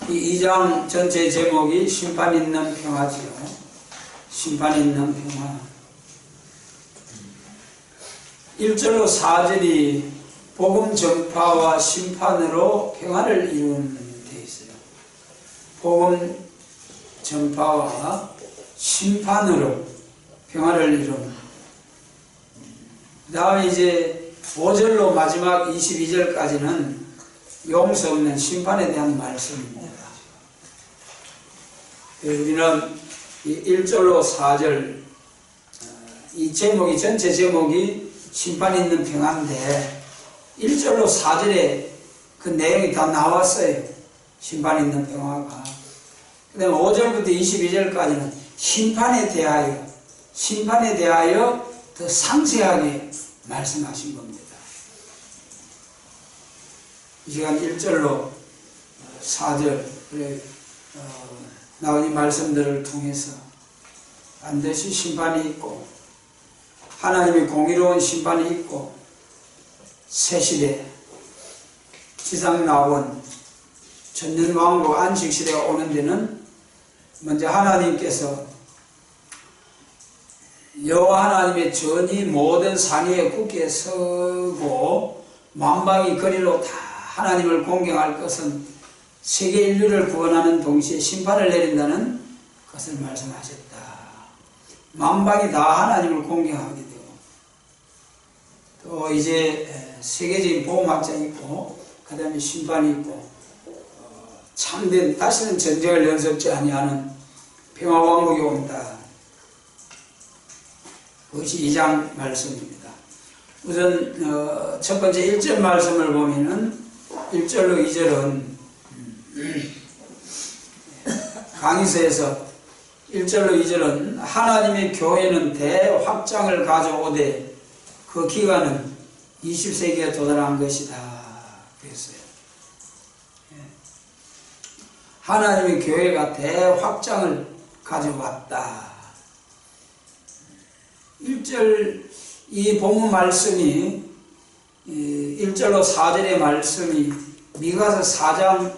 이 2장 전체 제목이 심판 있는 평화지요. 심판 있는 평화. 1절로 4절이 복음 전파와 심판으로 평화를 이루는 데 있어요. 복음 전파와 심판으로 평화를 이루는. 그 다음에 이제 5절로 마지막 22절까지는 용서 없는 심판에 대한 말씀입니다. 우리는 1절로 4절 이 제목이 전체 제목이 심판 있는 평화인데 1절로 4절에 그 내용이 다 나왔어요. 심판 있는 평화가. 그 다음에 5절부터 22절까지는 심판에 대하여 더 상세하게 말씀하신 겁니다. 이 시간 1절로 4절에 나온 이 말씀들을 통해서 반드시 심판이 있고 하나님의 공의로운 심판이 있고 새시대 지상 나온 천년왕국 안식시대가 오는 데는 먼저 하나님께서 여호와 하나님의 전이 모든 상위에 굳게 서고 만방의 거리로 다 하나님을 공경할 것은 세계 인류를 구원하는 동시에 심판을 내린다는 것을 말씀하셨다. 만방이 다 하나님을 공경하게 되고 또 이제 세계적인 보호막장이 있고 그 다음에 심판이 있고 참된 다시는 전쟁을 연습지 아니하는 평화왕국이 온다. 그것이 2장 말씀입니다. 우선 첫 번째 1절 말씀을 보면은 1절로 2절은 강의서에서 1절로 2절은 하나님의 교회는 대확장을 가져오되 그 기간은 20세기에 도달한 것이다. 그랬어요. 하나님의 교회가 대확장을 가져왔다. 1절 이 본문 말씀이 1절로 4절의 말씀이 미가서 4장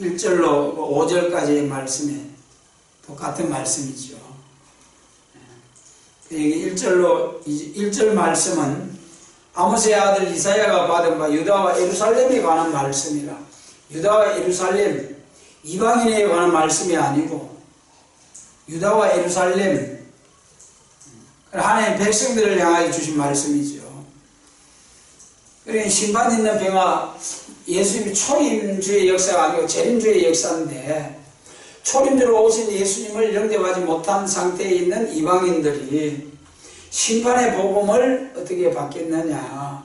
1절로 5절까지의 말씀에 똑같은 말씀이죠. 여기 1절 말씀은 아모스의 아들 이사야가 받은 바 유다와 예루살렘에 관한 말씀이라. 유다와 예루살렘 이방인에 관한 말씀이 아니고 유다와 예루살렘 하나님의 백성들을 향하여 주신 말씀이죠. 그러니까 심판 있는 평화, 예수님이 초림주의 역사가 아니고 재림주의 역사인데 초림주로 오신 예수님을 영접하지 못한 상태에 있는 이방인들이 심판의 복음을 어떻게 받겠느냐.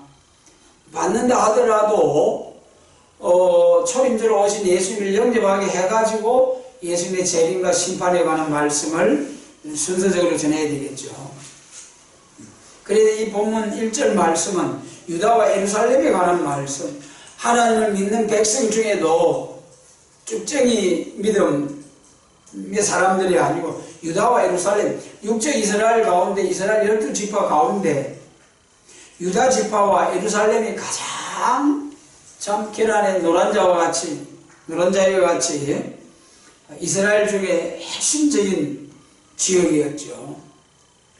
받는다 하더라도 초림주로 오신 예수님을 영접하게 해가지고 예수님의 재림과 심판에 관한 말씀을 순서적으로 전해야 되겠죠. 그래서 이 본문 1절 말씀은 유다와 예루살렘에 관한 말씀, 하나님을 믿는 백성 중에도 쭉정이 믿음의 사람들이 아니고 유다와 예루살렘, 육적 이스라엘 가운데 이스라엘 12지파 가운데 유다 지파와 예루살렘이 가장 참 계란의 노란자와 같이 이스라엘 중에 핵심적인 지역이었죠.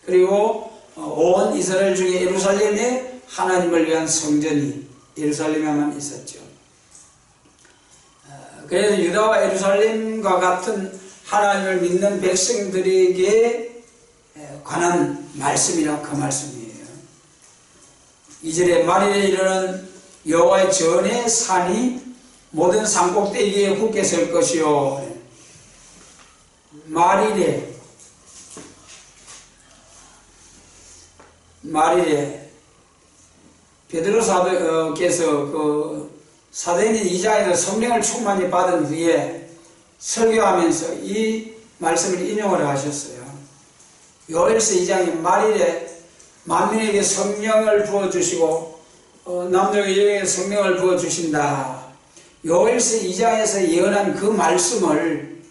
그리고 온 이스라엘 중에 예루살렘에 하나님을 위한 성전이 예루살렘에만 있었죠. 그래서 유다와 예루살렘과 같은 하나님을 믿는 백성들에게 관한 말씀이라 그 말씀이에요. 2절에 만일에 이르는 여호와의 전의 산이 모든 산꼭대기에 굳게 설 것이요. 말일에 베드로 사도께서 그 사도행전 2장에서 성령을 충만히 받은 후에 설교하면서 이 말씀을 인용을 하셨어요. 요엘서 2장에 말일에 만민에게 성령을 부어주시고 남녀 여성에게 성령을 부어주신다. 요엘서 2장에서 예언한 그 말씀을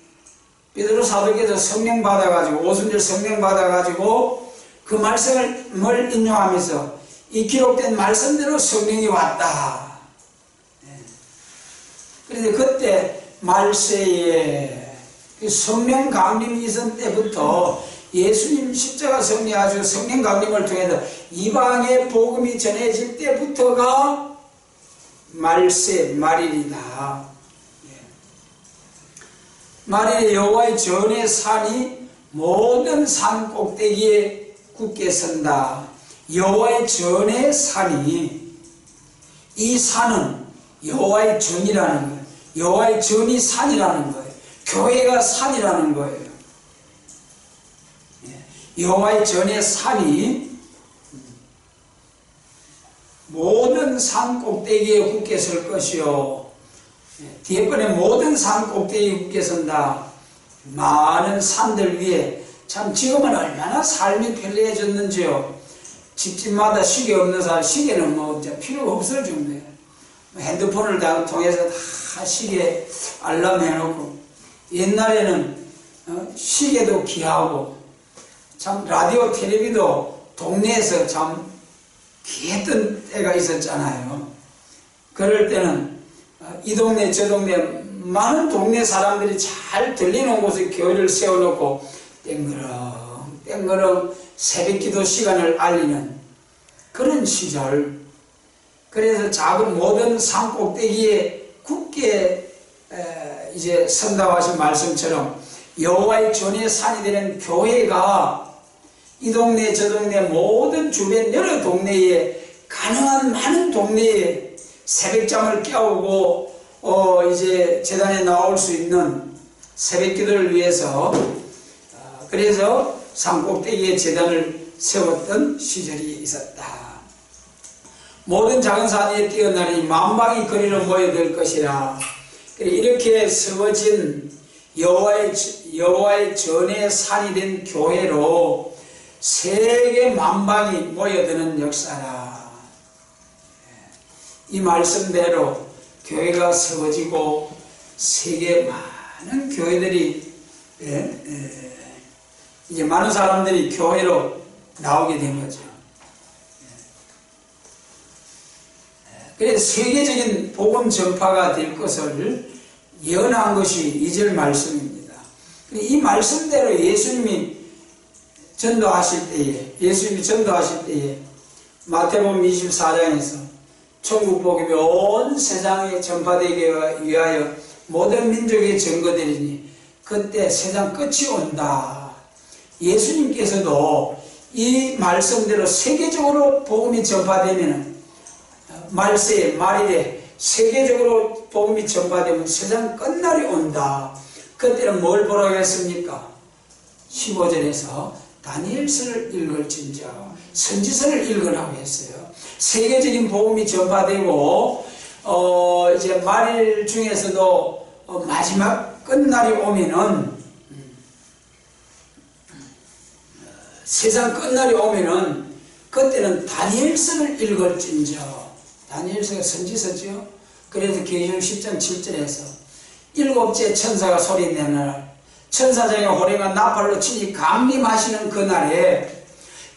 베드로 사도께서 성령 받아가지고 오순절 성령 받아가지고 그 말씀을 인용하면서 이 기록된 말씀대로 성령이 왔다. 그런데 그때 말세에 성령 강림이 있은 때부터 예수님 십자가 승리하시고 성령 강림을 통해서 이방의 복음이 전해질 때부터가 말세, 말일이다. 말일에 여호와의 전의 산이 모든 산 꼭대기에 굳게 선다. 여호와의 전의 산이, 이 산은 여호와의 전이라는 거예요. 여호와의 전이 산이라는 거예요. 교회가 산이라는 거예요. 여호와의 전의 산이 모든 산 꼭대기에 굳게 설 것이요. 뒤에 번에 모든 산 꼭대기에 굳게 선다. 많은 산들 위에, 참 지금은 얼마나 삶이 편리해졌는지요. 집집마다 시계 없는 사람, 시계는 뭐 필요가 없을 정도예요. 핸드폰을 다 통해서 다 시계 알람 해놓고, 옛날에는 시계도 귀하고 참 라디오 텔레비도 동네에서 참 귀했던 때가 있었잖아요. 그럴 때는 이 동네 저 동네 많은 동네 사람들이 잘 들리는 곳에 교회를 세워놓고 땡그렁 새벽기도 시간을 알리는 그런 시절. 그래서 작은 모든 산 꼭대기에 굳게 이제 선다고 하신 말씀처럼 여호와의 전의 산이 되는 교회가 이 동네 저 동네 모든 주변 여러 동네에, 가능한 많은 동네에 새벽잠을 깨우고 이제 제단에 나올 수 있는 새벽기도를 위해서, 그래서 산꼭대기에 제단을 세웠던 시절이 있었다. 모든 작은 산 위에 뛰어나니 만방이 거리로 모여들 것이라. 이렇게 세워진 여호와의 전의 산이 된 교회로 세계 만방이 모여드는 역사라. 이 말씀대로 교회가 세워지고 세계 많은 교회들이 이제 많은 사람들이 교회로 나오게 된 거죠. 그래서 세계적인 복음 전파가 될 것을 예언한 것이 2절 말씀입니다. 이 말씀대로 예수님이 전도하실 때에 마태복음 24장에서 천국 복음이 온 세상에 전파되기 위하여 모든 민족에 전거되리니 그때 세상 끝이 온다. 예수님께서도 이 말씀대로 세계적으로 복음이 전파되면, 말세에 말일에 세계적으로 복음이 전파되면 세상 끝날이 온다. 그때는 뭘 보라고 했습니까? 15절에서 다니엘서를 읽을진저, 선지서를 읽으라고 했어요. 세계적인 복음이 전파되고 이제 말일 중에서도 마지막 끝날이 오면은, 세상 끝날이 오면은 그때는 다니엘서를 읽을진저, 다니엘서가 선지서죠. 그래서 계시록 10장 7절에서 일곱째 천사가 소리내는 날, 천사장의 호령과 나팔로 치니 강림하시는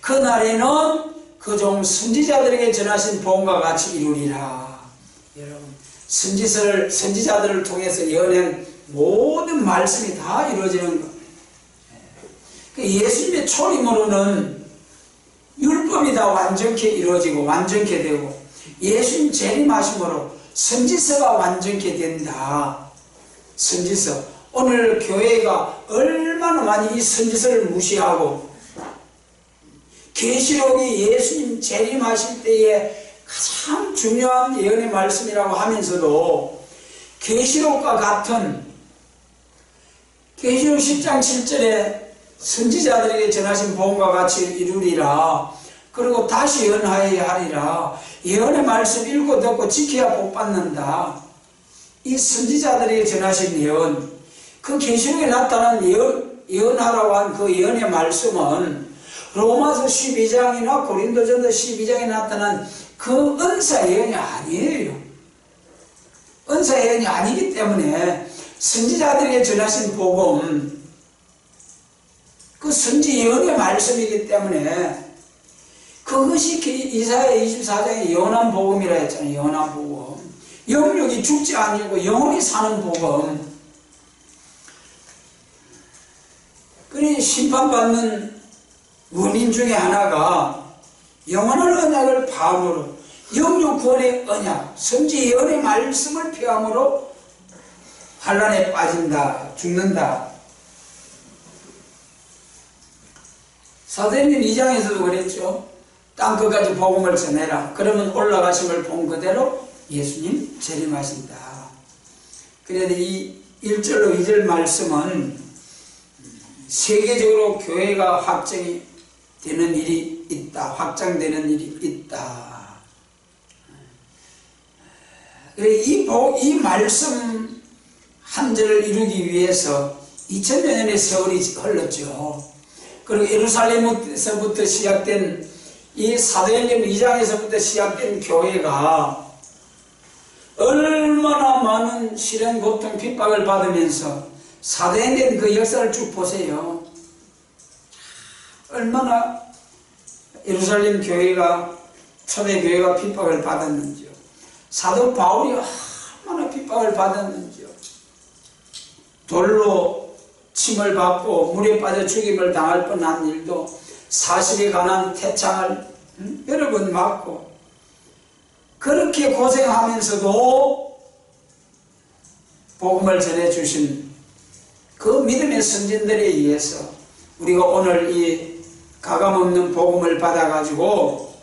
그날에는 그 종 선지자들에게 전하신 복음과 같이 이루리라. 여러분, 선지자들을 통해서 예언한 모든 말씀이 다 이루어지는 것. 예수님의 초림으로는 율법이 다 완전케 이루어지고 완전케 되고, 예수님 재림하심으로 선지서가 완전케 된다. 선지서. 오늘 교회가 얼마나 많이 이 선지서를 무시하고, 계시록이 예수님 재림하실 때에 가장 중요한 예언의 말씀이라고 하면서도 계시록과 같은, 계시록 10장 7절에 선지자들에게 전하신 복음과 같이 이루리라. 그리고 다시 예언하여야 하리라. 예언의 말씀 읽고 듣고 지켜야 복받는다. 이 선지자들에게 전하신 예언, 그 계시록에 나타난 예언하라고 한 그 예언의 말씀은 로마서 12장이나 고린도전서 12장에 나타난 그 은사 예언이 아니에요. 은사 예언이 아니기 때문에 선지자들에게 전하신 복음, 그 선지 예언의 말씀이기 때문에 그것이 이사야 24장의 영원한 복음이라 했잖아요. 영원한 복음. 영육이 죽지 아니고 영원히 사는 복음. 그리 심판받는 원인 중에 하나가 영원한 언약을 파함으로 영육 구원의 언약, 선지 예언의 말씀을 폐함으로 환란에 빠진다, 죽는다. 사도행전 2장에서도 그랬죠. 땅 끝까지 복음을 전해라. 그러면 올라가심을 본 그대로 예수님 재림하신다. 그래도 이 1절로 2절 말씀은 세계적으로 교회가 확정이 되는 일이 있다. 확장되는 일이 있다. 이 말씀 한 절을 이루기 위해서 2000여 년의 세월이 흘렀죠. 그리고 예루살렘에서부터 시작된 이 사도행전 2장에서부터 시작된 교회가 얼마나 많은 시련, 고통, 핍박을 받으면서 사도행전 그 역사를 쭉 보세요. 얼마나 예루살렘 교회가, 초대교회가 핍박을 받았는지요. 사도 바울이 얼마나 핍박을 받았는지요. 돌로 침을 받고 물에 빠져 죽임을 당할 뻔한 일도 40에 관한 태창을 여러 번 맞고 그렇게 고생하면서도 복음을 전해주신 그 믿음의 선진들에 의해서 우리가 오늘 이 가감없는 복음을 받아가지고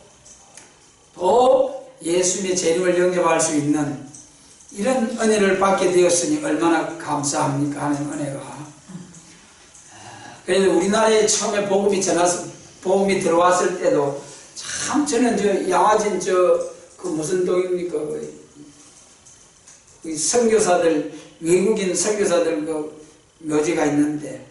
또 예수님의 재림을 영접할 수 있는 이런 은혜를 받게 되었으니 얼마나 감사합니까 하는 은혜가. 그래서 우리나라에 처음에 복음이 들어왔을 때도 참 저는 저 양화진 그 무슨 동입니까? 그 선교사들, 외국인 선교사들 그 묘지가 있는데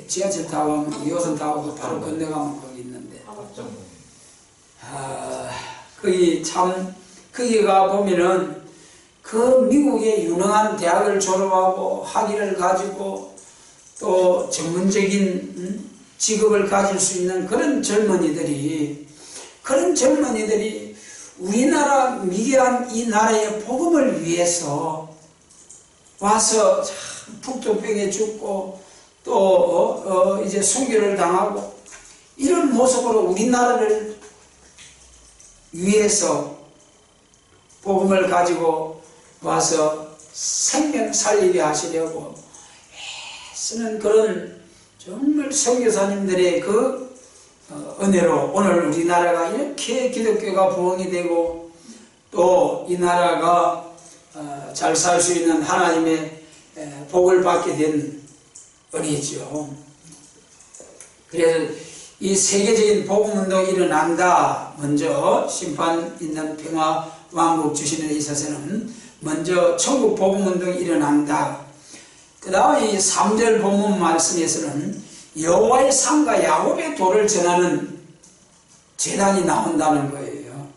지하철 타고 가면 2호선 타고 바로 건너가면 거기 있는데 거기 참 거기가 보면은 그 미국의 유능한 대학을 졸업하고 학위를 가지고 또 전문적인 직업을 가질 수 있는 그런 젊은이들이 우리나라 미개한 이 나라의 복음을 위해서 와서 참 북두병에 죽고 또 이제 순교를 당하고 이런 모습으로 우리나라를 위해서 복음을 가지고 와서 생명 살리게 하시려고 애쓰는 그런 정말 선교사님들의 그 은혜로 오늘 우리나라가 이렇게 기독교가 부흥이 되고 또 이 나라가 잘 살 수 있는 하나님의 복을 받게 된 은혜죠. 그래서 이 세계적인 복음운동이 일어난다. 먼저 심판 있는 평화 왕국 주시는 데 있어서는 먼저 천국 복음운동이 일어난다. 그 다음에 이 3절 본문 말씀에서는 여호와의 산과 야곱의 돌을 전하는 제단이 나온다는 거예요.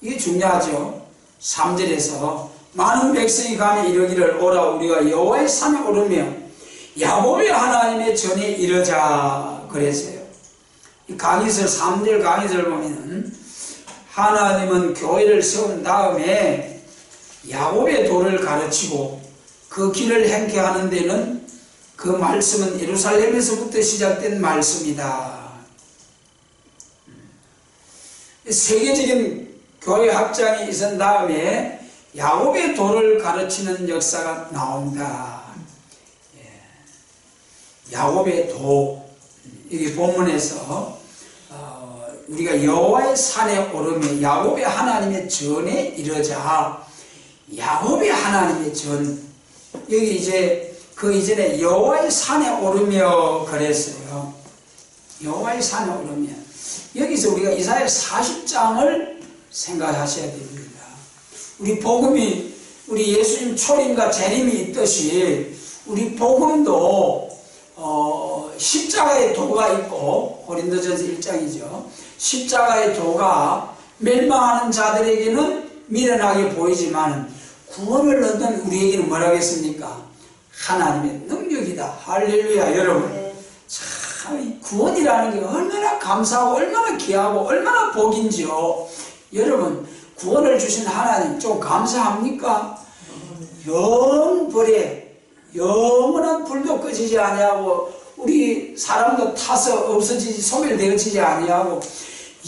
이게 중요하죠. 3절에서 많은 백성이 가며 이르기를 오라 우리가 여호와의 산에 오르며 야곱의 하나님의 전에 이르자 그랬어요. 이 강의서 3절 강의서를 보면은 하나님은 교회를 세운 다음에 야곱의 도를 가르치고 그 길을 행케 하는 데는 그 말씀은 예루살렘에서부터 시작된 말씀이다. 세계적인 교회 확장이 있은 다음에 야곱의 도를 가르치는 역사가 나온다. 야곱의 도, 여기 본문에서 우리가 여호와의 산에 오르며 야곱의 하나님의 전에 이르자. 야곱의 하나님의 전, 여기 이제 그 이전에 여호와의 산에 오르며 그랬어요. 여호와의 산에 오르며. 여기서 우리가 이사야 40장을 생각하셔야 됩니다. 우리 복음이, 우리 예수님 초림과 재림이 있듯이 우리 복음도 십자가의 도가 있고, 고린도전서 1장이죠. 십자가의 도가 멸망하는 자들에게는 미련하게 보이지만 구원을 얻는 우리에게는 뭐라겠습니까? 하나님의 능력이다. 할렐루야. 여러분, 참 구원이라는 게 얼마나 감사하고 얼마나 귀하고 얼마나 복인지요. 여러분, 구원을 주신 하나님 좀 감사합니까? 영벌에 영원한 불도 꺼지지 아니하고 우리 사람도 타서 없어지지 소멸되어지지 아니하고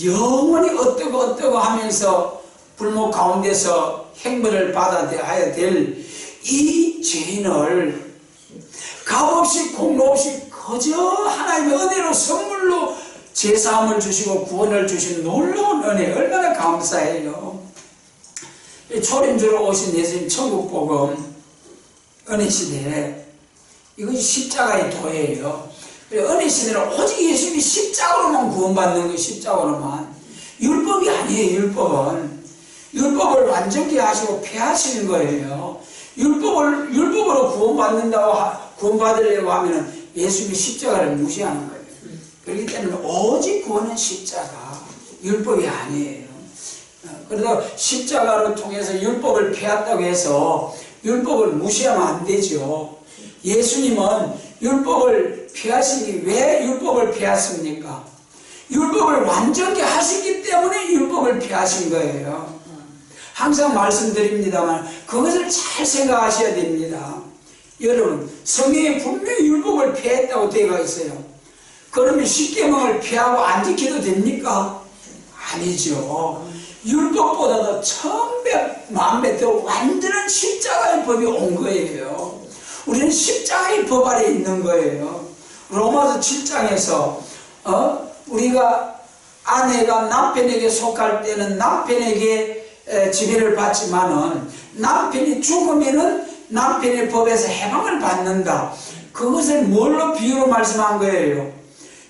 영원히 어떠고 하면서 불목 가운데서 행벌을 받아야 될 이 죄인을 값없이 공로 없이 그저 하나님의 은혜로 선물로 제사함을 주시고 구원을 주신 놀라운 은혜 얼마나 감사해요. 초림주로 오신 예수님 천국복음 은혜시대 이것이 십자가의 도예요. 은혜시대는 오직 예수님이 십자가로만 구원받는 거 십자가로만 율법이 아니에요. 율법을 완전히 하시고 폐하시는 거예요. 율법으로 구원받으려고 하면 예수님이 십자가를 무시하는 거예요. 그렇기 때문에 오직 구원은 십자가, 율법이 아니에요. 그러다 십자가를 통해서 율법을 폐했다고 해서 율법을 무시하면 안 되죠. 예수님은 율법을 폐하시니 왜 율법을 폐하십니까? 율법을 완전히 하시기 때문에 율법을 폐하신 거예요. 항상 말씀드립니다만 그것을 잘 생각하셔야 됩니다. 여러분, 성경에 분명히 율법을 폐했다고 되어 있어요. 그러면 십계명을 폐하고 안 지켜도 됩니까? 아니죠. 율법보다도 1000배, 10,000배 더 완전한 십자가의 법이 온 거예요. 우리는 십자가의 법 아래 있는 거예요. 로마서 7장에서 우리가 아내가 남편에게 속할 때는 남편에게 지배를 받지만은 남편이 죽으면은 남편의 법에서 해방을 받는다. 그것을 뭘로 비유로 말씀한 거예요?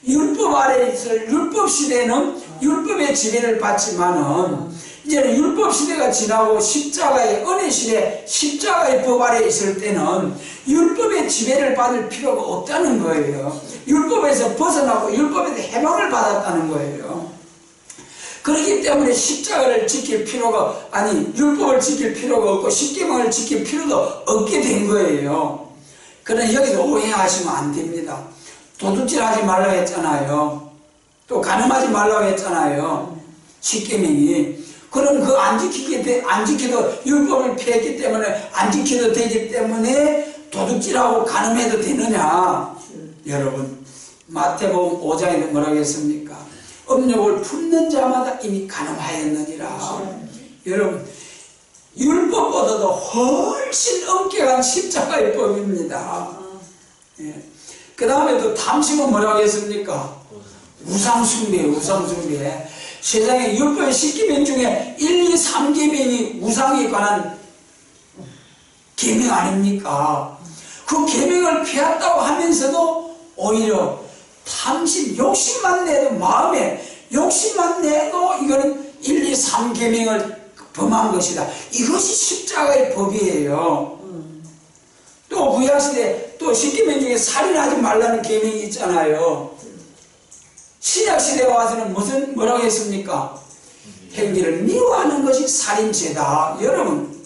율법 아래 있을 율법 시대는 율법의 지배를 받지만은 이제는 율법 시대가 지나고 십자가의 은혜 시대, 십자가의 법 아래 있을 때는 율법의 지배를 받을 필요가 없다는 거예요. 율법에서 벗어나고 율법에서 해방을 받았다는 거예요. 그렇기 때문에 십자가를 지킬 필요가 율법을 지킬 필요가 없고 십계명을 지킬 필요도 없게 된 거예요. 그러나 여기서 오해하시면 안 됩니다. 도둑질하지 말라고 했잖아요. 또 간음하지 말라고 했잖아요. 십계명이. 그럼 그거 안 지켜도 율법을 피했기 때문에 안 지켜도 되기 때문에 도둑질하고 간음해도 되느냐? 여러분, 마태복음 5장에도 뭐라고 했습니까? 음욕을 품는 자마다 이미 간음하였느니라. 여러분, 율법보다도 훨씬 엄격한 십자가의 법입니다. 그 다음에 또 탐심은 뭐라고 했습니까? 우상숭배예요. 우상숭배. 세상에 율법의 10계명 중에 1, 2, 3계명이 우상에 관한 계명 아닙니까? 그 계명을 피했다고 하면서도 오히려 탐심, 욕심만 내도 마음에 욕심만 내도 이거는 1, 2, 3계명을 범한 것이다. 이것이 십자가의 법이에요. 또 구약시대 또 10계명 중에 살인하지 말라는 계명이 있잖아요. 신약시대가 와서는 뭐라고 했습니까? 행위를 미워하는 것이 살인죄다. 여러분,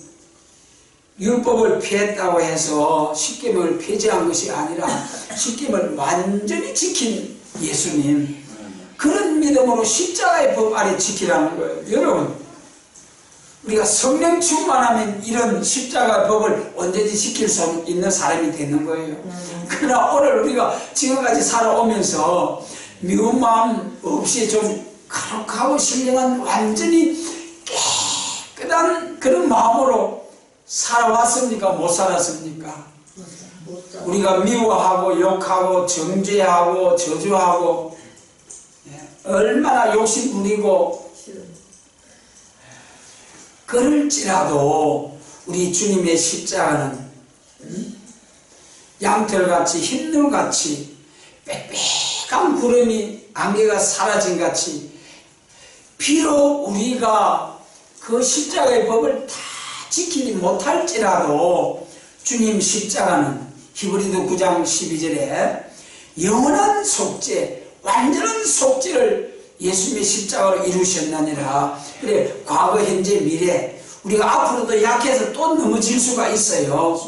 율법을 피했다고 해서 십계명을 폐지한 것이 아니라 십계명을 완전히 지킨 예수님, 그런 믿음으로 십자가의 법 아래 지키라는 거예요. 여러분, 우리가 성령 충만하면 이런 십자가의 법을 언제든지 지킬 수 있는 사람이 되는 거예요. 그러나 오늘 우리가 지금까지 살아오면서 미운 마음 없이 좀 거룩하고 신령한 완전히 깨끗한 그런 마음으로 살아왔습니까? 못 살았습니까? 우리가 미워하고 욕하고 정죄하고 저주하고 얼마나 욕심 부리고 그럴지라도 우리 주님의 십자가는 양털같이 흰눈같이 빽빽한 구름이 안개가 사라진 같이 비록 우리가 그 십자가의 법을 다 지키지 못할지라도 주님 십자가는 히브리서 9장 12절에 영원한 속죄, 완전한 속죄를 예수님의 십자가로 이루셨느니라. 그래, 과거, 현재, 미래 우리가 앞으로도 약해서 또 넘어질 수가 있어요.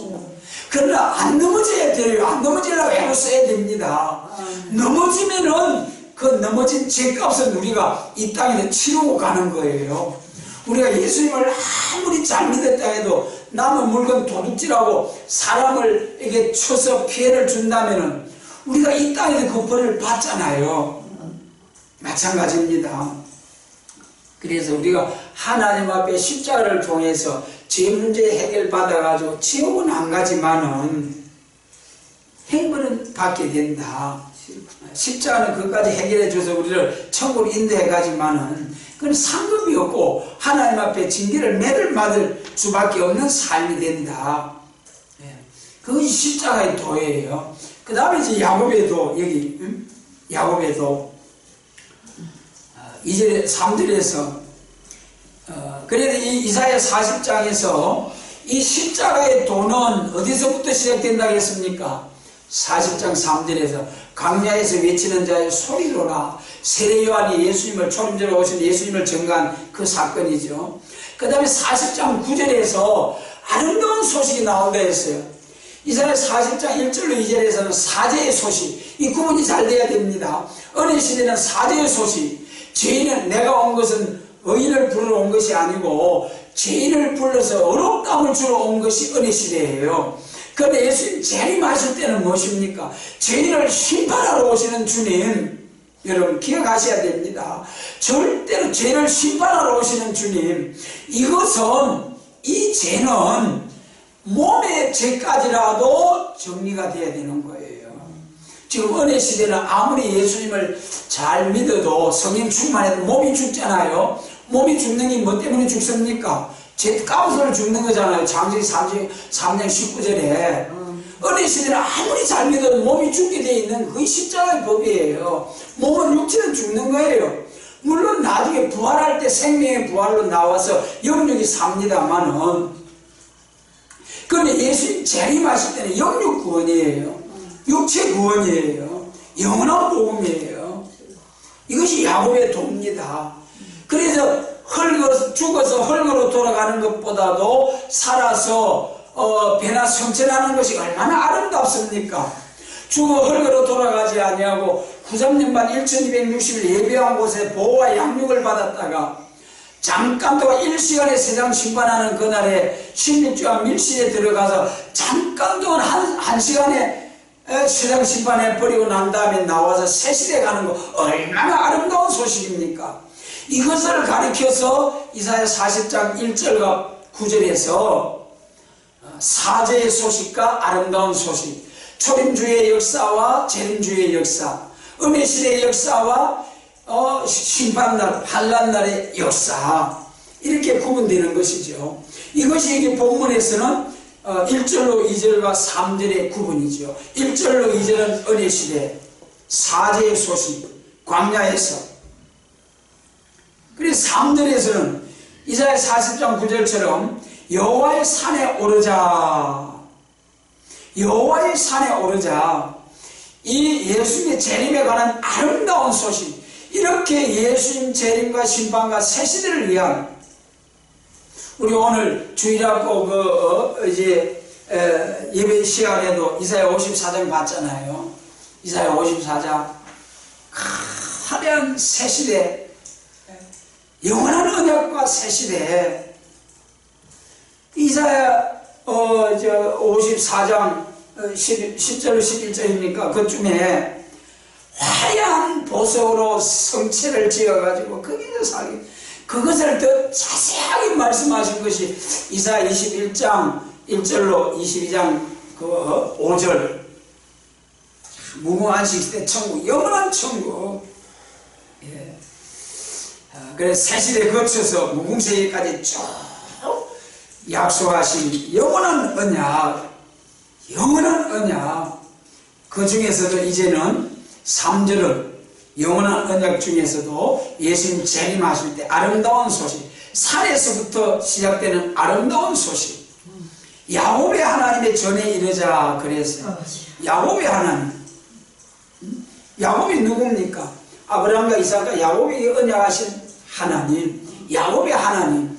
그러나 안 넘어져야 돼요. 안 넘어지려고 애를 써야 됩니다. 넘어지면은 그 넘어진 죄값은 우리가 이 땅에서 치르고 가는 거예요. 우리가 예수님을 아무리 잘 믿었다 해도 남의 물건 도둑질하고 사람을 이렇게 쳐서 피해를 준다면은 우리가 이 땅에서 그 벌을 받잖아요. 마찬가지입니다. 그래서 우리가 하나님 앞에 십자가를 통해서 죄 문제 해결받아가지고 지옥은 안 가지만은 행복은 받게 된다. 십자가는 그것까지 해결해줘서 우리를 천국으로 인도해가지만은 그건 상급이 없고 하나님 앞에 징계를 매를 맞을 수밖에 없는 삶이 된다. 그것이 십자가의 도예요. 그 다음에 이제 야곱의 도, 여기 야곱의 도 2절 3절에서 그래도 이 이사야 40장에서 이 십자가의 도는 어디서부터 시작된다고 했습니까? 40장 3절에서 광야에서 외치는 자의 소리로라. 세례 요한이 예수님을 초림자로 오신 예수님을 증거한 그 사건이죠. 그 다음에 40장 9절에서 아름다운 소식이 나온다 했어요. 이사야 40장 1절로 2절에서는 사죄의 소식, 이 구분이 잘 돼야 됩니다. 은혜 시대는 사죄의 소식, 죄인은 내가 온 것은 의인을 부르러 온 것이 아니고 죄인을 불러서 어렵다움을 주러 온 것이 은혜 시대예요. 그런데 예수님 재림하실 때는 무엇입니까? 죄인을 심판하러 오시는 주님, 여러분 기억하셔야 됩니다. 절대로 죄를 심판하러 오시는 주님, 이것은 이 죄는 몸의 죄까지라도 정리가 돼야 되는 거예요. 지금 은혜 시대는 아무리 예수님을 잘 믿어도 성령 충만해도 몸이 죽잖아요. 몸이 죽는 게 뭐 때문에 죽습니까? 죄 까부서를 죽는 거잖아요. 창세기 3장 19절에 은혜 시대는 아무리 잘 믿어도 몸이 죽게 돼 있는 그게 십자가의 법이에요. 몸은 육체는 죽는 거예요. 물론 나중에 부활할 때 생명의 부활로 나와서 영육이 삽니다만은, 그런데 예수님 재림하실 때는 영육 구원이에요. 육체 구원이에요. 영원한 복음이에요. 이것이 야곱의 도입니다. 그래서 죽어서 흙으로 돌아가는 것보다도 살아서 배나 성천하는 것이 얼마나 아름답습니까? 죽어 흙으로 돌아가지 아니하고 9~3년 1260일 예배한 곳에 보호와 양육을 받았다가 잠깐 동안 1시간에 세상 심판하는 그날에 16주와 밀실에 들어가서 잠깐 동안 한 시간에 세상 심판해 버리고 난 다음에 나와서 새시대 가는 거 얼마나 아름다운 소식입니까? 이것을 가리켜서 이사야 40장 1절과 9절에서 사죄의 소식과 아름다운 소식, 초림주의 역사와 재림주의 역사, 은혜시대의 역사와 심판날, 환란날의 역사, 이렇게 구분되는 것이죠. 이것이 이게 본문에서는 1절로 2절과 3절의 구분이죠. 1절로 2절은 은혜시대, 사죄의 소식, 광야에서. 그리고 3절에서는 이사야 40장 9절처럼 여호와의 산에 오르자, 여호와의 산에 오르자, 이 예수님의 재림에 관한 아름다운 소식, 이렇게 예수님 재림과 심판과 새시대를 위한, 우리 오늘 주일학교 이제 예배 시간에도 이사야 54장 봤잖아요. 이사야 54장 화려한 새시대, 영원한 언약과 새시대. 이사야 54장 10절 11절입니까? 그쯤에 화려한 보석으로 성체를 지어가지고 거기서 살기, 그것을 더 자세하게 말씀하신 것이 이사야 21장 1절로 22장 5절. 무궁한 시대 천국, 영원한 천국. 예. 그래서 새시대 거쳐서 무궁세기까지 쭉 약속하신 영원한 언약, 영원한 언약. 그 중에서도 이제는 3절은 영원한 언약 중에서도 예수님 재림하실 때 아름다운 소식, 산에서부터 시작되는 아름다운 소식, 야곱의 하나님의 전에 이르자 그랬어요. 야곱의 하나님, 야곱이 누굽니까? 아브라함과 이삭과 야곱이 언약하신 하나님, 야곱의 하나님,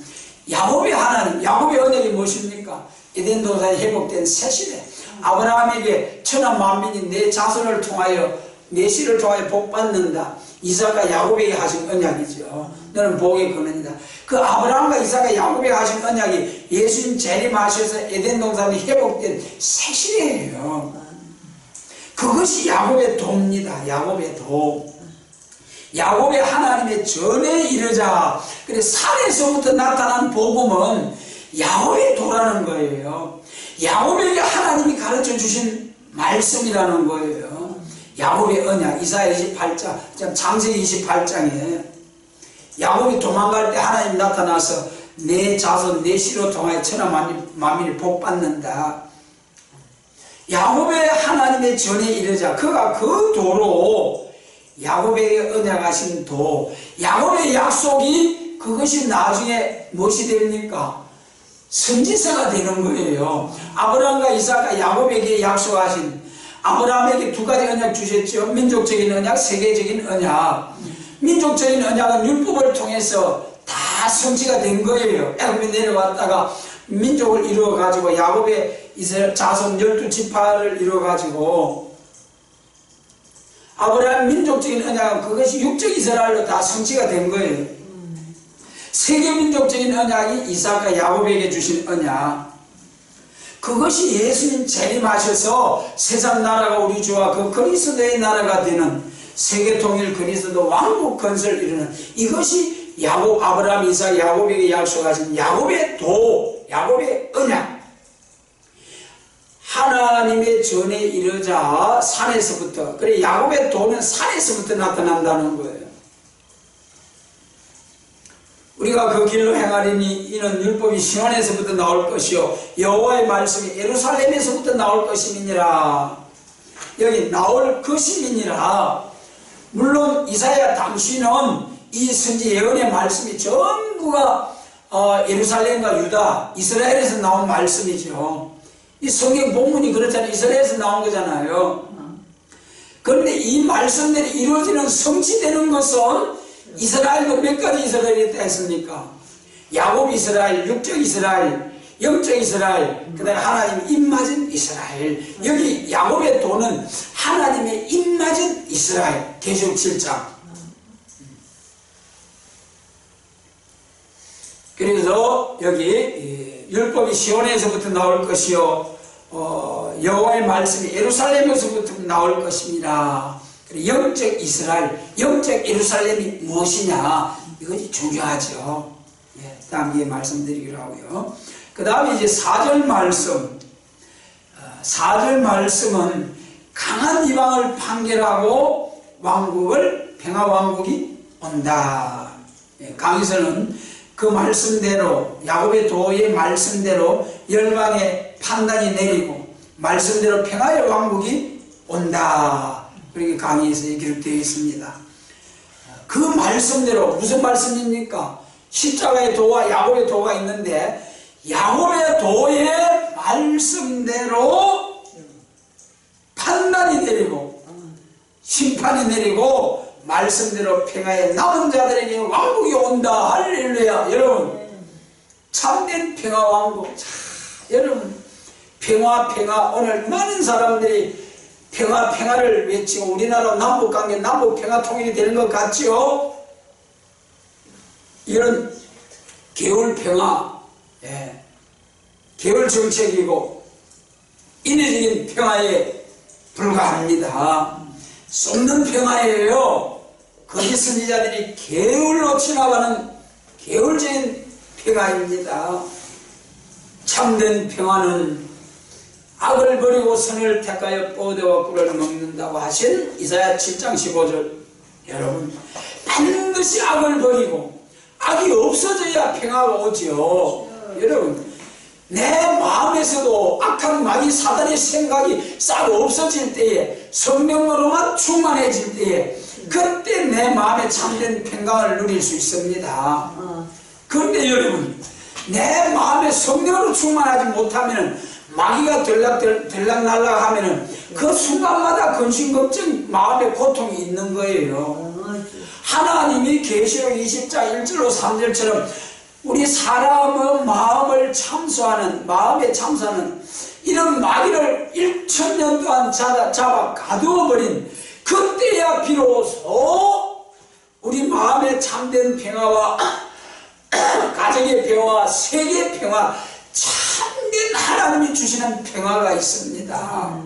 야곱의 하나님. 야곱의 언약이 무엇입니까? 에덴 동산에 회복된 새시대. 아브라함에게 천하 만민이 내 자손을 통하여 내 씨를 통하여 복받는다. 이삭과 야곱에게 하신 언약이죠. 너는 복의 근원이다. 그 아브라함과 이삭과 야곱에게 하신 언약이 예수님 재림하셔서 에덴 동산이 회복된 새실이에요. 그것이 야곱의 도입니다. 야곱의 도. 야곱의 하나님의 전에 이르자. 그래 산에서부터 나타난 복음은 야곱의 도라는 거예요. 야곱에게 하나님이 가르쳐 주신 말씀이라는 거예요. 야곱의 언약. 이사야 28장, 창세기 28장에 야곱이 도망갈 때 하나님 나타나서 내 자손 내 씨로 통하여 천하 만민이 복 받는다. 야곱의 하나님의 전에 이르자. 그가 그 도로 야곱에게 언약하신 도, 야곱의 약속이 그것이 나중에 무엇이 됩니까? 선지서가 되는 거예요. 아브라함과 이삭과 야곱에게 약속하신, 아브라함에게 두 가지 언약 주셨죠. 민족적인 언약, 세계적인 언약. 민족적인 언약은 율법을 통해서 다 성취가 된 거예요. 애굽에 내려왔다가 민족을 이루어가지고 야곱의 이스라엘 자손 12지파를 이루어가지고 아브라함 민족적인 언약은 그것이 육적 이스라엘로 다 성취가 된 거예요. 세계 민족적인 언약이 이삭과 야곱에게 주신 언약. 그것이 예수님 재림하셔서 세상 나라가 우리 주와 그 그리스도의 나라가 되는 세계 통일 그리스도 왕국 건설 이루는 이것이 야곱, 아브라함, 이삭, 야곱에게 약속하신 야곱의 도, 야곱의 언약. 하나님의 전에 이르자 산에서부터, 그래 야곱의 도는 산에서부터 나타난다는 거예요. 우리가 그 길로 행하리니 이는 율법이 시온에서부터 나올 것이요 여호와의 말씀이 예루살렘에서부터 나올 것임이니라. 여기 나올 것임이니라. 물론 이사야 당시는 이 선지 예언의 말씀이 전부가 예루살렘과 유다, 이스라엘에서 나온 말씀이죠. 이 성경 본문이 그렇잖아요. 이스라엘에서 나온 거잖아요. 그런데 이 말씀들이 이루어지는 성취되는 것은 이스라엘도 몇 가지 이스라엘이 있다 했습니까? 야곱 이스라엘, 육적 이스라엘, 영적 이스라엘, 그 다음에 하나님 입맞은 이스라엘. 여기 야곱의 도는 하나님의 입맞은 이스라엘. 계시록 7장. 그래서 여기 율법이 시온에서부터 나올 것이요 여호와의 말씀이 예루살렘에서부터 나올 것입니다. 영적 이스라엘, 영적 예루살렘이 무엇이냐, 이것이 중요하죠. 예, 다음 에 말씀드리기로 하고요. 그 다음에 이제 4절 말씀. 4절 말씀은 강한 이방을 판결하고 왕국을, 평화왕국이 온다. 예, 강에서는 그 말씀대로, 야곱의 도의 말씀대로 열방의 판단이 내리고 말씀대로 평화의 왕국이 온다. 그렇게 강의에서 기록되어 있습니다. 그 말씀대로, 무슨 말씀입니까? 십자가의 도와 야곱의 도가 있는데 야곱의 도의 말씀대로 판단이 내리고 심판이 내리고 말씀대로 평화의 남은 자들에게 왕국이 온다. 할렐루야. 여러분, 참된 평화 왕국. 자, 여러분, 평화. 오늘 많은 사람들이 평화를 외치고 우리나라 남북관계, 남북평화 통일이 되는 것 같지요? 이런 개울평화, 예, 개울정책이고 인위적인 평화에 불과합니다. 쏟는 평화예요. 거기 선지자들이 개울로 지나가는 개울적인 평화입니다. 참된 평화는 악을 버리고 선을 택하여 뽀대와 꿀을 먹는다고 하신 이사야 7장 15절. 여러분, 반드시 악을 버리고 악이 없어져야 평화가 오죠. 여러분, 내 마음에서도 악한 마귀 사단의 생각이 싹 없어질 때에, 성령으로만 충만해질 때에, 그때 내 마음에 참된 평강을 누릴 수 있습니다. 그런데 여러분, 내 마음에 성령으로 충만하지 못하면 마귀가 들락날락 하면은 그 순간마다 근심 걱정, 마음의 고통이 있는 거예요. 하나님이 계시록 20장 1절로 3절처럼 우리 사람의 마음을 참수하는, 마음에 참수하는 이런 마귀를 1000년 동안 잡아 가두어버린 그때야 비로소 우리 마음의 참된 평화와 가정의 평화, 세계의 평화, 참된 하나님이 주시는 평화가 있습니다.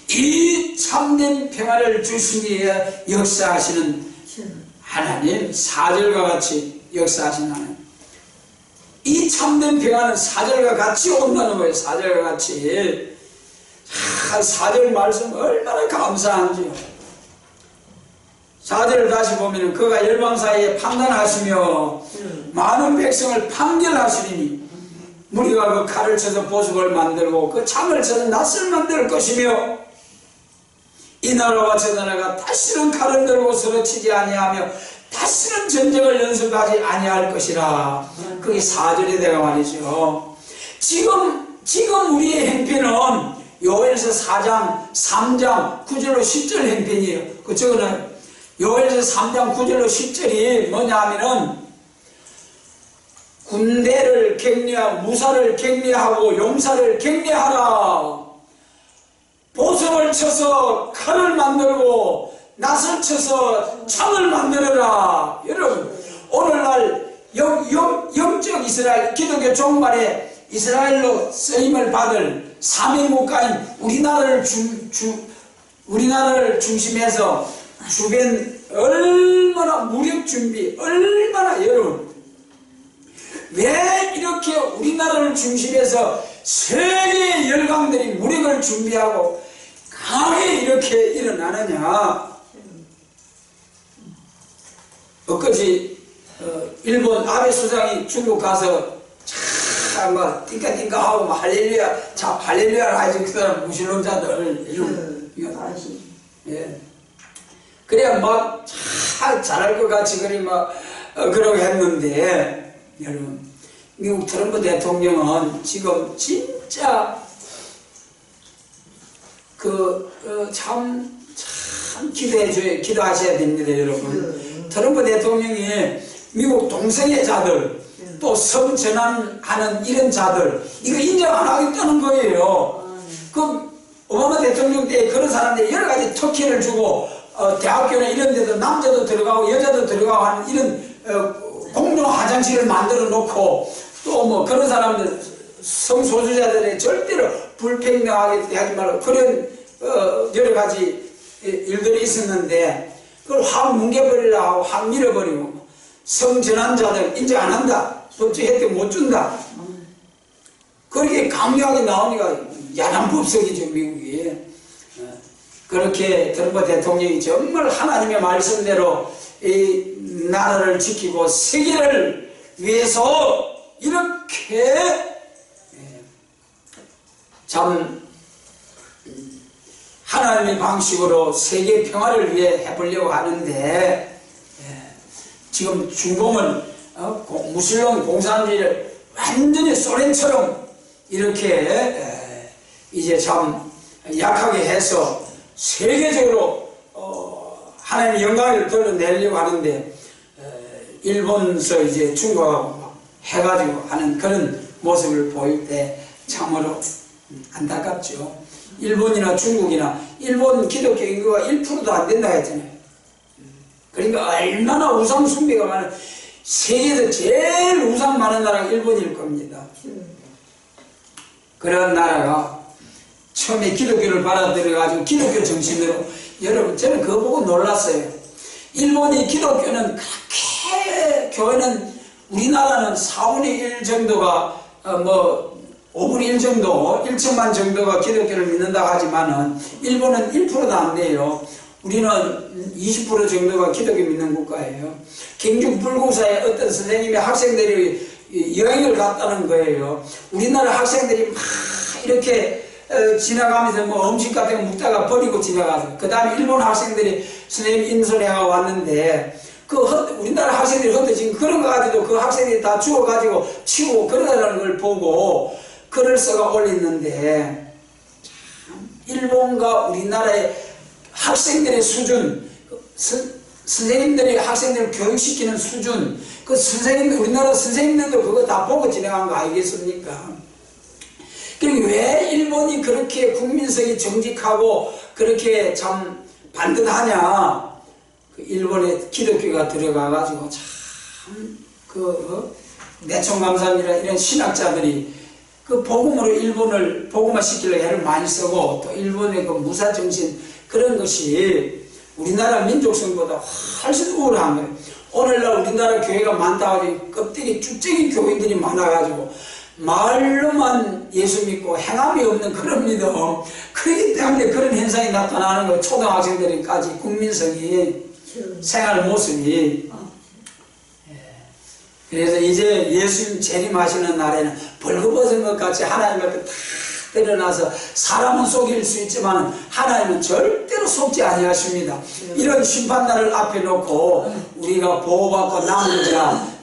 이 참된 평화를 주시기에 역사하시는 하나님, 4절과 같이 역사하시는 하나님. 이 참된 평화는 4절과 같이 온다는 거예요. 4절과 같이. 4절 말씀 얼마나 감사한지요. 4절을 다시 보면 그가 열방 사이에 판단하시며 많은 백성을 판결하시리니 무리가 그 칼을 쳐서 보석을 만들고 그 창을 쳐서 낫을 만들 것이며 이 나라와 저 나라가 다시는 칼을 들고 서로 치지 아니하며 다시는 전쟁을 연습하지 아니할 것이라. 그게 4절에 대가 말이죠. 지금 우리의 행편은 요엘서 4장 3장 9절로 10절 행편이에요. 그쪽은 요엘서 3장 9절로 10절이 뭐냐 하면은 군대를 격려하고 무사를 격려하고 용사를 격려하라. 보석을 쳐서 칼을 만들고 낫을 쳐서 창을 만들어라. 여러분, 오늘날 영적 이스라엘 기독교 종말에 이스라엘로 쓰임을 받을 삼위국가인 우리나라를 중심해서 주변 얼마나 무력 준비, 얼마나 여러분, 왜 이렇게 우리나라를 중심해서 세계의 열강들이 무력을 준비하고 강하게 이렇게 일어나느냐. 엊그제 일본 아베 수상이 중국 가서 참 막 띵까띵까 하고 막 할렐루야, 자 할렐루야를 하지. 그 사람 무신론자들 예. 그래야 막 잘할 것 같이 그리 막 그러고 했는데, 여러분, 미국 트럼프 대통령은 지금 진짜 참 기도하셔야 됩니다, 여러분. 트럼프 대통령이 미국 동성애 자들, 또 성전환하는 이런 자들, 이거 인정 안 하겠다는 거예요. 그 오바마 대통령 때 그런 사람들이 여러 가지 특혜를 주고 대학교나 이런 데도 남자도 들어가고 여자도 들어가고 하는 이런 공용 화장실을 만들어 놓고, 또 뭐 그런 사람들 성소수자들의 절대로 불평등하게 하지 말고 그런 여러 가지 일들이 있었는데, 그걸 확 뭉개버리려고 하고 확 밀어버리고, 성전환자들 인정 안 한다, 솔직히 혜택 못 준다, 그렇게 강력하게 나오니까 야단법석이죠, 미국이. 그렇게 트럼프 대통령이 정말 하나님의 말씀대로 이 나라를 지키고 세계를 위해서 이렇게 참 하나님의 방식으로 세계 평화를 위해 해보려고 하는데, 지금 중공은 무슬림 공산주의를 완전히 소련처럼 이렇게 이제 참 약하게 해서 세계적으로 하나님의 영광을 드러내려고 하는데, 일본서 이제 중국하고 해가지고 하는 그런 모습을 보일 때 참으로 안타깝죠. 일본이나 중국이나, 일본 기독교 인구가 1%도 안 된다 했잖아요. 그러니까 얼마나 우상 숭배가 많은, 세계에서 제일 우상 많은 나라가 일본일 겁니다. 그런 나라가 처음에 기독교를 받아들여가지고 기독교 정신으로, 여러분 저는 그거 보고 놀랐어요. 일본이 기독교는 그렇게, 교회는 우리나라는 4분의 1 정도가 뭐 5분의 1 정도, 1천만 정도가 기독교를 믿는다고 하지만은 일본은 1%도 안 돼요. 우리는 20% 정도가 기독교 믿는 국가예요. 경주 불국사에 어떤 선생님의 학생들이 여행을 갔다는 거예요. 우리나라 학생들이 막 이렇게 지나가면서 뭐 음식 같은 거 묵다가 버리고 지나가서, 그 다음에 일본 학생들이 선생님 인솔해가 왔는데, 우리나라 학생들이 흩어진 그런 거 가지고 그 학생들이 다 죽어가지고 치우고 그러다는 걸 보고 글을 써가 올렸는데, 일본과 우리나라의 학생들의 수준, 선생님들이 학생들을 교육시키는 수준, 그 선생님들, 우리나라 선생님들도 그거 다 보고 진행한 거 아니겠습니까? 그리고 왜 일본이 그렇게 국민성이 정직하고 그렇게 참 반듯하냐? 그 일본에 기독교가 들어가가지고 참 내총감사입니다. 이런 신학자들이 그 복음으로 일본을 복음화 시키려고 애를 많이 쓰고 또 일본의 그 무사정신 그런 것이 우리나라 민족성보다 훨씬 우월한 거예요. 오늘날 우리나라 교회가 많다고 하지 껍데기 쭉쟁이 교인들이 많아가지고 말로만 예수 믿고 행함이 없는 그런 믿음, 그렇기 때문에 그런 현상이 나타나는 거예요. 초등학생들까지 국민성이 생활 모습이. 그래서 이제 예수님 재림하시는 날에는 벌거벗은 것 같이 하나님 앞에 다 드러나서 사람은 속일 수 있지만 하나님은 절대로 속지 아니하십니다. 이런 심판날을 앞에 놓고 우리가 보호받고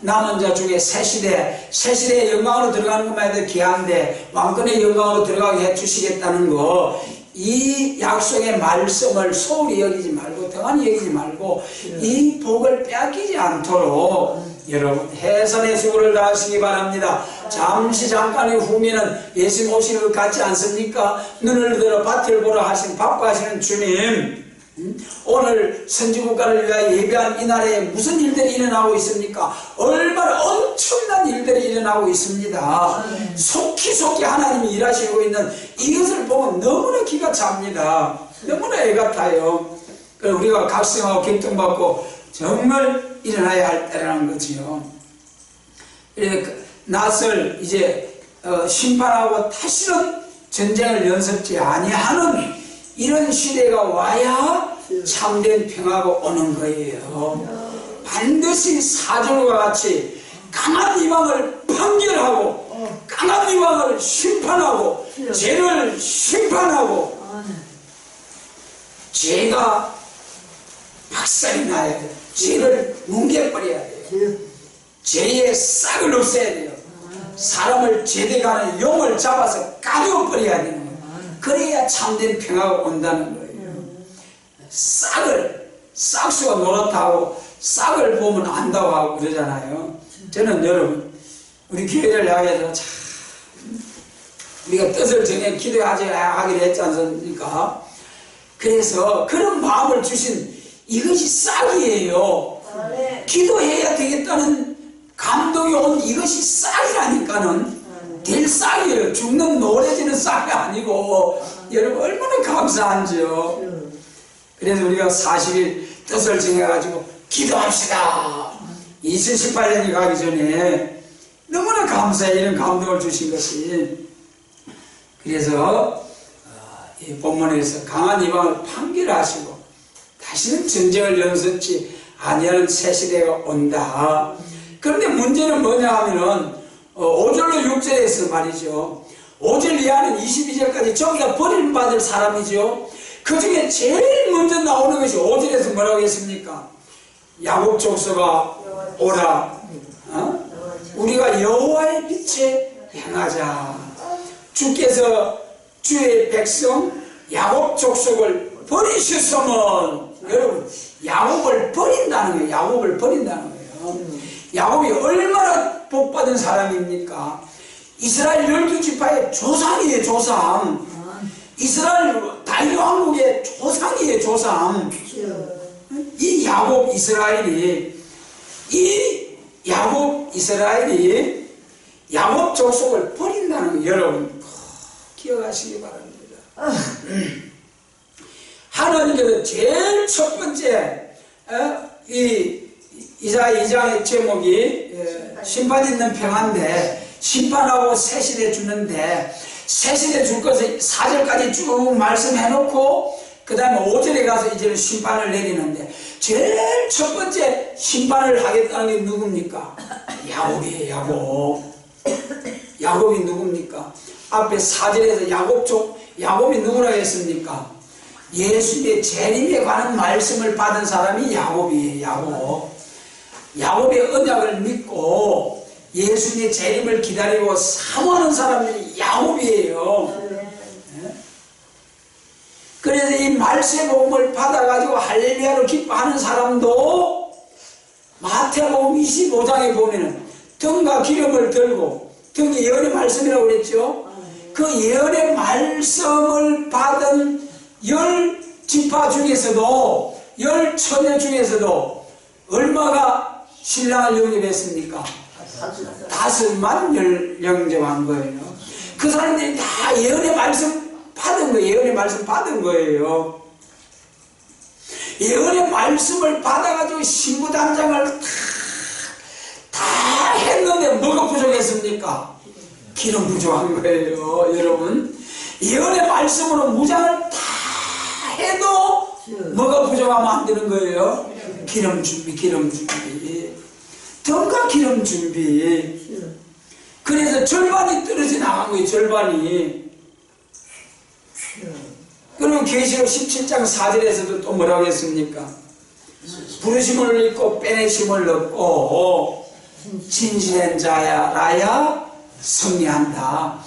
남은 자 중에 새 시대의 영광으로 들어가는 것만 해도 귀한데 왕권의 영광으로 들어가게 해주시겠다는 거, 이 약속의 말씀을 소홀히 여기지 말고 등한히 여기지 말고 이 복을 빼앗기지 않도록 여러분 해선의 수고를 다하시기 바랍니다. 잠깐의 후미는 예수님 오시는 것 같지 않습니까? 눈을 들어 밭을 보러 바빠하시는 주님, 오늘 선지국가를 위하여 예배한 이날에 무슨 일들이 일어나고 있습니까? 얼마나 엄청난 일들이 일어나고 있습니다. 속히 하나님이 일하시고 있는 이것을 보면 너무나 기가 찹니다. 너무나 애가 타요. 우리가 각성하고 격통받고 정말 일어나야 할 때라는 거지요. 그래서 낯을 이제 심판하고 다시는 전쟁을 연습지 아니하는 이런 시대가 와야 참된 평화가 오는 거예요. 반드시 4절과 같이 강한 이방을 판결하고 강한 이방을 심판하고 죄를 심판하고 죄가 박살이 나야 돼요. 죄를 뭉개버려야 돼요. 죄의 싹을 없애야 돼요. 사람을 죄대가는 용을 잡아서 가두어버려야 되는 거예요. 그래야 참된 평화가 온다는 거예요. 싹수가 노릇하고 싹을 보면 안다고 하고 그러잖아요. 저는 여러분, 우리 교회를 향해서 참 우리가 뜻을 정해 기도하기로 했지 않습니까? 그래서 그런 마음을 주신 이것이 싹이에요. 기도해야 되겠다는 감동이 온 이것이 싹이라니까는 될 싹이에요. 죽는 노래지는 싹이 아니고. 여러분 얼마나 감사한지요. 그래서 우리가 40일 뜻을 정해가지고 기도합시다. 2018년이 가기 전에 너무나 감사해. 이런 감동을 주신 것이. 그래서 이 본문에서 강한 이방을 판결하시고 다시는 전쟁을 연습지 아니하는 새 시대가 온다. 그런데 문제는 뭐냐 하면은 5절로 6절에서 말이죠. 5절 이하는 22절까지 저기가 버림받을 사람이죠. 그 중에 제일 먼저 나오는 것이 5절에서 뭐라고 했습니까? 야곱 족속아 오라. 우리가 여호와의 빛에 행하자. 주께서 주의 백성 야곱 족속을 버리셨으면, 여러분 야곱을 버린다는 거예요. 야곱을 버린다는 거예요. 야곱이 얼마나 복받은 사람입니까? 이스라엘 12지파의 조상이에요. 조상. 이스라엘 다윗 왕국의 조상이에요. 조상. 이 야곱 이스라엘이 야곱 족속을 버린다는 거 여러분 기억하시기 바랍니다. 하나님께서 제일 첫 번째 이사야 2장의 제목이 심판 있는 평화인데, 심판하고 새 시대 주는데 새 시대 줄 것을 4절까지 쭉 말씀해놓고 그 다음에 5절에 가서 이제는 심판을 내리는데, 제일 첫 번째 심판을 하겠다는 게 누굽니까? 야곱이에요. 야곱이 누굽니까? 앞에 4절에서 야곱이 누구라고 했습니까? 예수의 재림에 관한 말씀을 받은 사람이 야곱이에요. 야곱의 언약을 믿고 예수님의 재림을 기다리고 사모하는 사람들이 야곱이에요. 그래서 이 말씀의 복음을 받아가지고 할렐루야로 기뻐하는 사람도 마태복음 25장에 보면은 등과 기름을 들고, 등이 예언의 말씀이라고 그랬죠. 그 예언의 말씀을 받은 10지파 중에서도 열 처녀 중에서도 얼마가 신랑을 영접했습니까? 5만 영접한 거예요. 그 사람들이 다 예언의 말씀 받은 거예요. 예언의 말씀 받은 거예요. 예언의 말씀을 받아가지고 신부단장을 다 했는데 뭐가 부족했습니까? 기름 부족한 거예요. 여러분, 예언의 말씀으로 무장을 다 해도 뭐가 부족하면 안 되는 거예요? 기름 준비, 기름 준비. 덤과 기름 준비. 그래서 절반이 떨어져 나간 거예요. 절반이. 그러면 계시록 17장 4절에서도 또 뭐라고 했습니까? 부르심을 입고 빼내심을 얻고 진실한 자야라야 승리한다.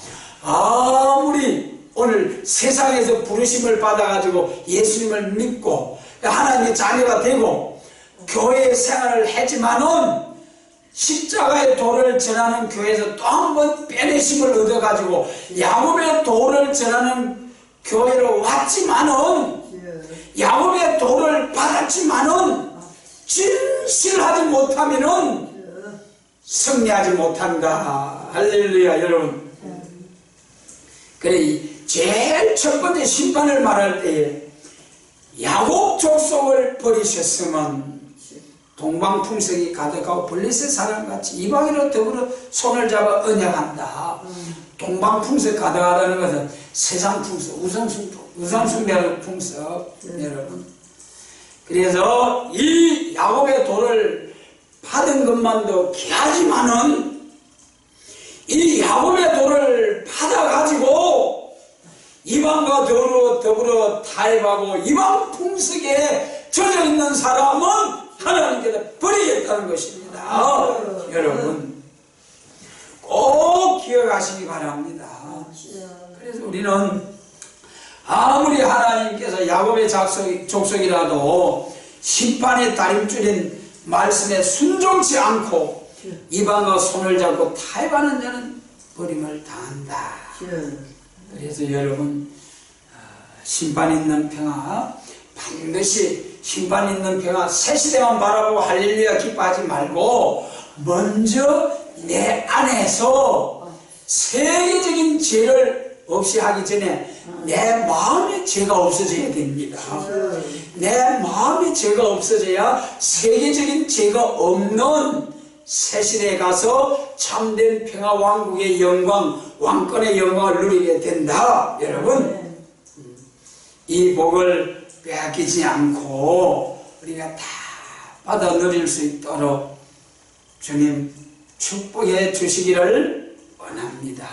아무리 오늘 세상에서 부르심을 받아가지고 예수님을 믿고 하나님의 자녀가 되고 교회 생활을 했지만은 십자가의 도를 전하는 교회에서 또 한 번 빼내심을 얻어가지고 야곱의 도를 전하는 교회로 왔지만은 야곱의 도를 받았지만은 진실하지 못하면은 승리하지 못한다. 할렐루야. 여러분, 그래 제일 첫 번째 심판을 말할 때에 야곱 족속을 버리셨으면 동방풍성이 가득하고 블레셋 사람같이 이방인으로 더불어 손을 잡아 언약한다. 동방풍석 가득하다는 것은 세상 풍석, 우상숭배하는 풍석. 여러분, 그래서 이 야곱의 도를 받은 것만도 귀하지만은 이 야곱의 도를 받아가지고 이방과 더불어 타협하고 이방 풍석에 젖어있는 사람은 하나님께서 버리겠다는 것입니다. 여러분, 꼭 기억하시기 바랍니다. 그래서 우리는 아무리 하나님께서 야곱의 족속이라도 심판의 다림줄인 말씀에 순종치 않고 이방과 손을 잡고 타협하는 자는 버림을 당한다. 그래서 여러분, 심판 있는 평화, 반드시 심판 있는 평화, 새 시대만 바라보고 할렐루야 기뻐하지 말고 먼저 내 안에서 세계적인 죄를 없이 하기 전에 내 마음에 죄가 없어져야 됩니다. 내 마음에 죄가 없어져야 세계적인 죄가 없는 새 시대에 가서 참된 평화 왕국의 영광, 왕권의 영광을 누리게 된다. 여러분, 이 복을 빼앗기지 않고 우리가 다 받아 누릴 수 있도록 주님 축복해 주시기를 원합니다.